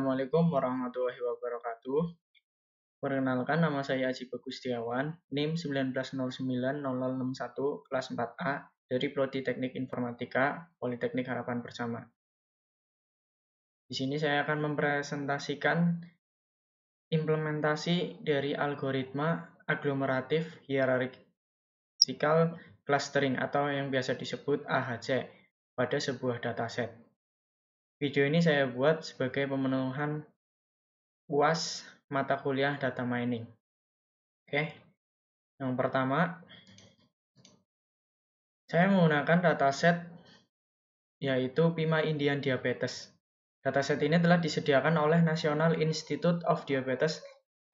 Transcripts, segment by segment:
Assalamualaikum warahmatullahi wabarakatuh. Perkenalkan, nama saya Aji Bagus Setiawan, NIM 19090061, kelas 4A, dari Prodi Teknik Informatika, Politeknik Harapan Bersama. Di sini saya akan mempresentasikan implementasi dari algoritma aglomeratif hierarchical clustering atau yang biasa disebut AHC pada sebuah dataset. Video ini saya buat sebagai pemenuhan UAS mata kuliah data mining. Oke, yang pertama saya menggunakan dataset yaitu PIMA Indian Diabetes. Dataset ini telah disediakan oleh National Institute of Diabetes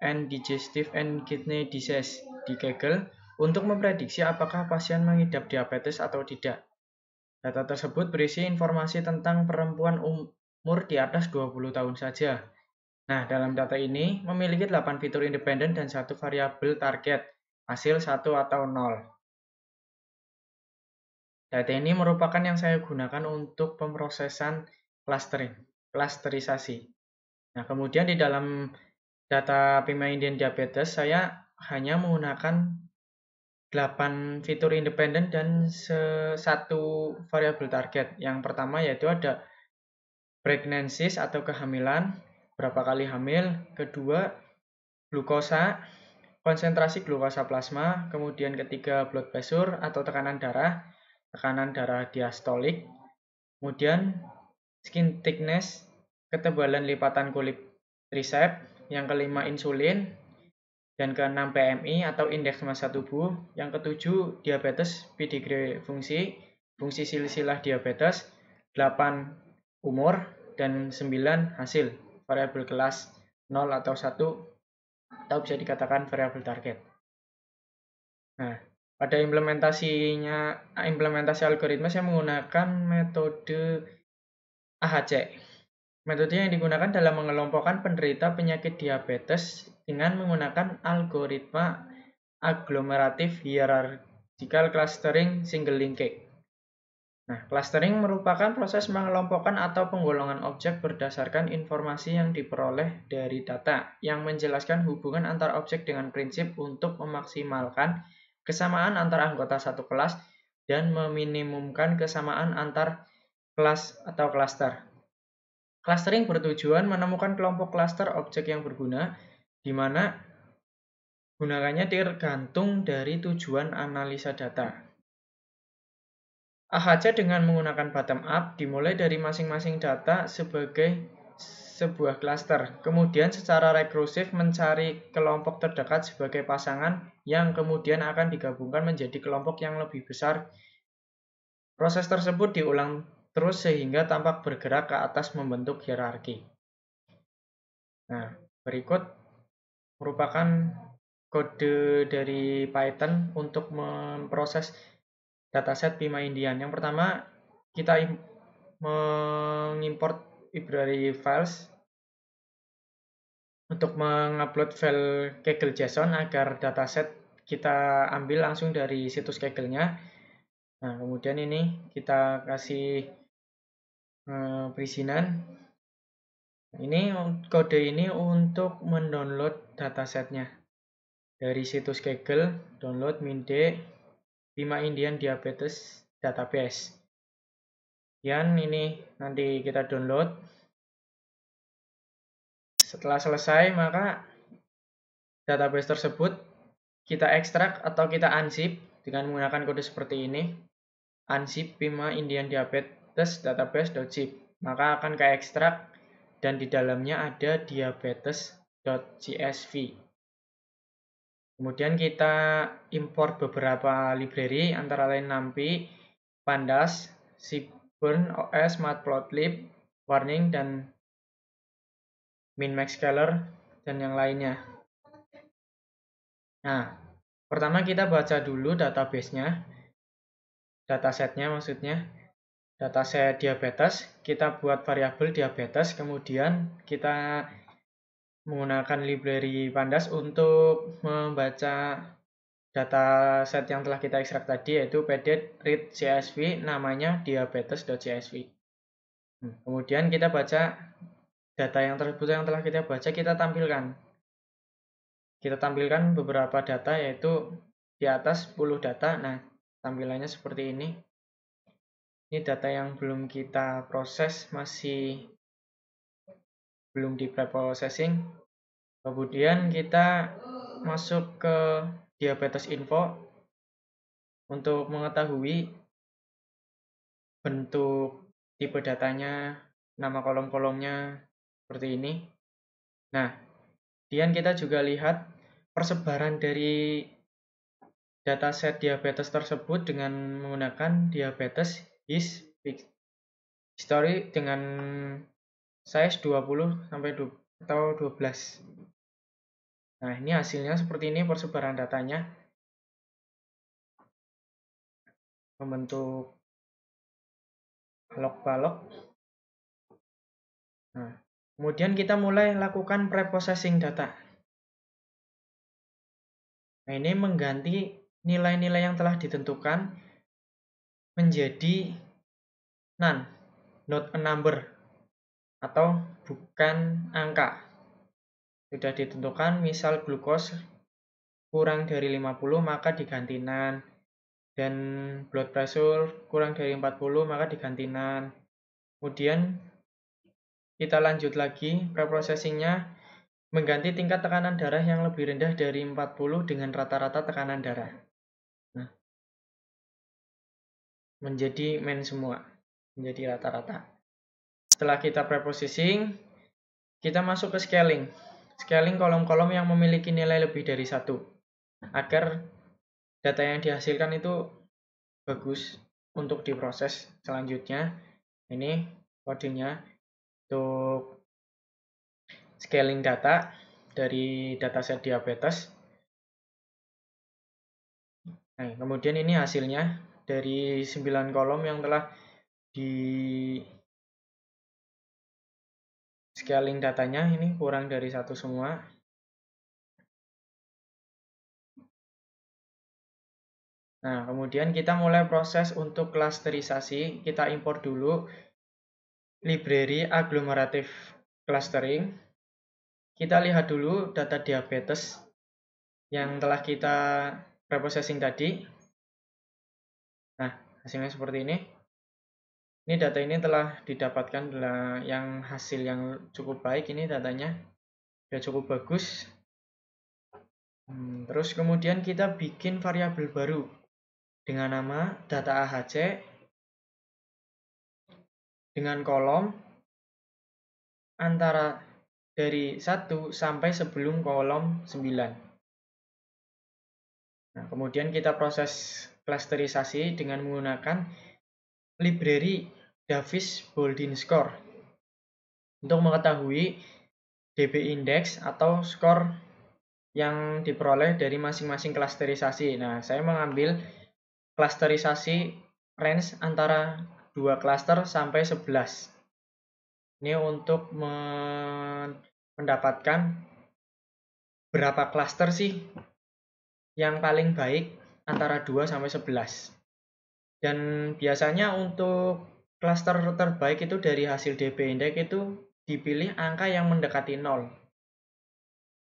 and Digestive and Kidney Disease di Kaggle untuk memprediksi apakah pasien mengidap diabetes atau tidak. Data tersebut berisi informasi tentang perempuan umur di atas 20 tahun saja. Nah, dalam data ini memiliki 8 fitur independen dan 1 variabel target, hasil 1 atau 0. Data ini merupakan yang saya gunakan untuk pemrosesan klasterisasi. Nah, kemudian di dalam data PIMA Indian Diabetes, saya hanya menggunakan 8 fitur independen dan 1 variabel target. Yang pertama yaitu ada pregnancies atau kehamilan, berapa kali hamil, kedua glukosa, konsentrasi glukosa plasma, kemudian ketiga blood pressure atau tekanan darah diastolik, kemudian skin thickness, ketebalan lipatan kulit tricep, yang kelima insulin, dan keenam PMI atau indeks massa tubuh, yang ketujuh diabetes pedigree fungsi silsilah diabetes, 8 umur, dan 9 hasil, variabel kelas 0 atau 1, atau bisa dikatakan variabel target. Nah, pada implementasi algoritma saya menggunakan metode AHC. Metode yang digunakan dalam mengelompokkan penderita penyakit diabetes dengan menggunakan algoritma aglomeratif hierarchical clustering single linkage. Nah, clustering merupakan proses mengelompokkan atau penggolongan objek berdasarkan informasi yang diperoleh dari data yang menjelaskan hubungan antar objek dengan prinsip untuk memaksimalkan kesamaan antar anggota satu kelas dan meminimumkan kesamaan antar kelas atau klaster. Clustering bertujuan menemukan kelompok klaster objek yang berguna, di mana gunakannya tergantung dari tujuan analisa data. AHC dengan menggunakan bottom up dimulai dari masing-masing data sebagai sebuah klaster, kemudian secara rekursif mencari kelompok terdekat sebagai pasangan yang kemudian akan digabungkan menjadi kelompok yang lebih besar. Proses tersebut diulang terus sehingga tampak bergerak ke atas membentuk hierarki. Nah, berikut merupakan kode dari Python untuk memproses dataset PIMA Indian. Yang pertama, kita mengimport library files untuk mengupload file Kaggle JSON agar dataset kita ambil langsung dari situs Kaggle-nya. Nah, kemudian ini kita kasih perizinan. Ini kode ini untuk mendownload datasetnya dari situs Kaggle, download MIND PIMA Indian Diabetes Database. Dan ini nanti kita download. Setelah selesai, maka database tersebut kita ekstrak atau kita unzip dengan menggunakan kode seperti ini. Unzip PIMA Indian Diabetes Database.zip. Maka akan ke ekstrak dan di dalamnya ada diabetes.csv. Kemudian kita import beberapa library antara lain NumPy, Pandas, Seaborn OS, Matplotlib, Warning, dan Min-Max-Scaler, dan yang lainnya. Nah, pertama kita baca dulu database-nya, datasetnya maksudnya, dataset diabetes, kita buat variabel diabetes, kemudian kita menggunakan library Pandas untuk membaca dataset yang telah kita ekstrak tadi, yaitu pd read csv, namanya diabetes.csv. Kemudian kita baca data yang tersebut yang telah kita baca kita tampilkan. Kita tampilkan beberapa data, yaitu di atas 10 data. Nah, tampilannya seperti ini. Ini data yang belum kita proses, masih belum di pre-processing. Kemudian kita masuk ke diabetes info untuk mengetahui bentuk tipe datanya, nama kolom-kolomnya seperti ini. Nah, kemudian kita juga lihat persebaran dari dataset diabetes tersebut dengan menggunakan diabetes history dengan size 20 sampai atau 12. Nah, ini hasilnya seperti ini persebaran datanya. Membentuk balok-balok. Nah, kemudian kita mulai lakukan preprocessing data. Nah, ini mengganti nilai-nilai yang telah ditentukan menjadi none, not a number, atau bukan angka. Sudah ditentukan, misal glukos kurang dari 50 maka diganti none, dan blood pressure kurang dari 40 maka diganti none. Kemudian kita lanjut lagi preprocessingnya, mengganti tingkat tekanan darah yang lebih rendah dari 40 dengan rata-rata tekanan darah. Nah, menjadi main semua, menjadi rata-rata. Setelah kita preprocessing, kita masuk ke scaling. Scaling kolom-kolom yang memiliki nilai lebih dari 1, agar data yang dihasilkan itu bagus untuk diproses selanjutnya. Ini kodenya untuk scaling data dari dataset diabetes. Nah, kemudian ini hasilnya dari 9 kolom yang telah di scaling datanya, ini kurang dari 1 semua. Nah, kemudian kita mulai proses untuk klasterisasi. Kita import dulu library agglomerative clustering. Kita lihat dulu data diabetes yang telah kita preprocessing tadi. Nah, hasilnya seperti ini. Ini data ini telah didapatkan yang hasil yang cukup baik. Ini datanya sudah cukup bagus. Terus kemudian kita bikin variabel baru dengan nama data AHC dengan kolom antara dari 1 sampai sebelum kolom 9. Nah, kemudian kita proses klasterisasi dengan menggunakan library Davis Baldwin Score untuk mengetahui DB index atau skor yang diperoleh dari masing-masing klasterisasi. Nah, saya mengambil klasterisasi range antara 2 klaster sampai 11. Ini untuk mendapatkan berapa klaster sih yang paling baik antara 2 sampai 11. Dan biasanya untuk klaster terbaik itu dari hasil DB index itu dipilih angka yang mendekati 0.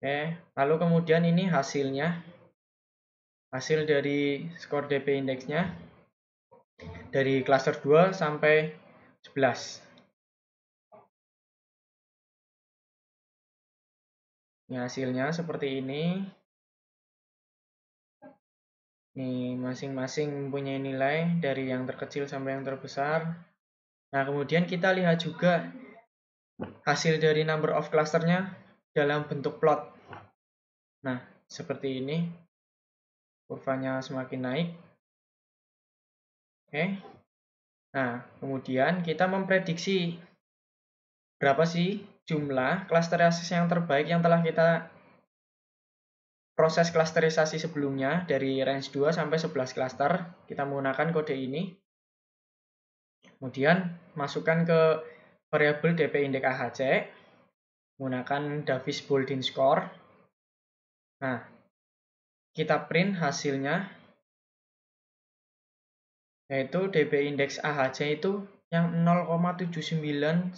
Oke, lalu kemudian ini hasilnya. Hasil dari skor DB indeksnya dari klaster 2 sampai 11. Ini hasilnya seperti ini. Ini masing-masing mempunyai nilai dari yang terkecil sampai yang terbesar. Nah, kemudian kita lihat juga hasil dari number of clusternya dalam bentuk plot. Nah, seperti ini. Kurvanya semakin naik. Oke. Nah, kemudian kita memprediksi berapa sih jumlah klasterisasi yang terbaik yang telah kita proses klasterisasi sebelumnya dari range 2 sampai 11 klaster. Kita menggunakan kode ini. Kemudian masukkan ke variabel DP index AHC menggunakan Davis Baldwin Score. Nah, kita print hasilnya, yaitu DB index AHC itu yang 0,7913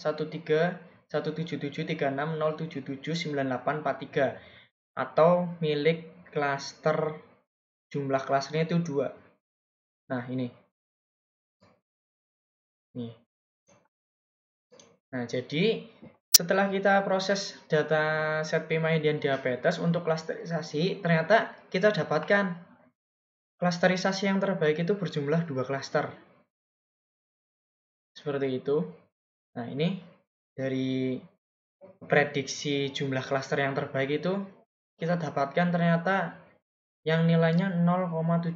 1773607798843 atau milik klaster, jumlah klasternya itu 2. Nah, ini. Nih. Nah, jadi setelah kita proses data set Pima Indian diabetes untuk klasterisasi, ternyata kita dapatkan klasterisasi yang terbaik itu berjumlah 2 klaster. Seperti itu. Nah, ini dari prediksi jumlah klaster yang terbaik itu kita dapatkan ternyata yang nilainya 0,79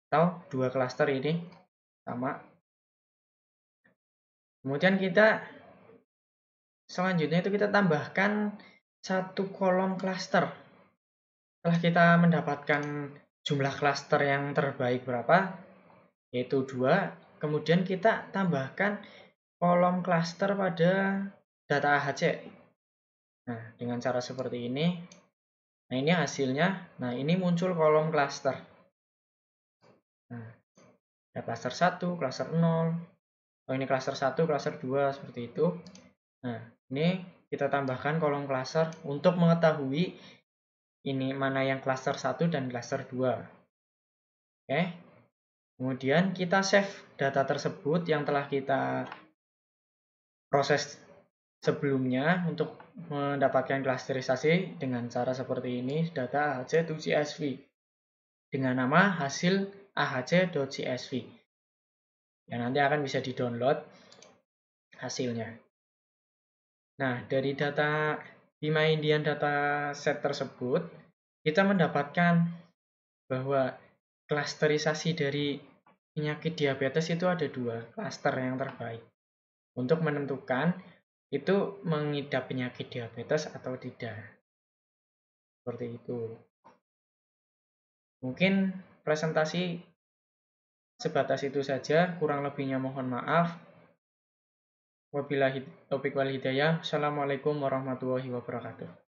atau 2 klaster ini sama. Kemudian kita selanjutnya itu kita tambahkan satu kolom klaster. Setelah kita mendapatkan jumlah klaster yang terbaik berapa, yaitu 2, kemudian kita tambahkan kolom klaster pada data AHC. Nah, dengan cara seperti ini, nah ini hasilnya, nah ini muncul kolom klaster. Nah, ada klaster 1, klaster 0, oh ini klaster 1, klaster 2, seperti itu. Nah, ini kita tambahkan kolom klaster untuk mengetahui ini mana yang klaster 1 dan klaster 2. Oke. Kemudian kita save data tersebut yang telah kita proses sebelumnya untuk mendapatkan klasterisasi dengan cara seperti ini, data AHC to CSV dengan nama hasil ahc.csv. Yang nanti akan bisa di-download hasilnya. Nah, dari data Pima Indian dataset tersebut, kita mendapatkan bahwa klasterisasi dari penyakit diabetes itu ada 2 klaster yang terbaik untuk menentukan itu mengidap penyakit diabetes atau tidak. Seperti itu. Mungkin presentasi sebatas itu saja, kurang lebihnya mohon maaf. Wabillahi taufiq wal hidayah. Assalamualaikum warahmatullahi wabarakatuh.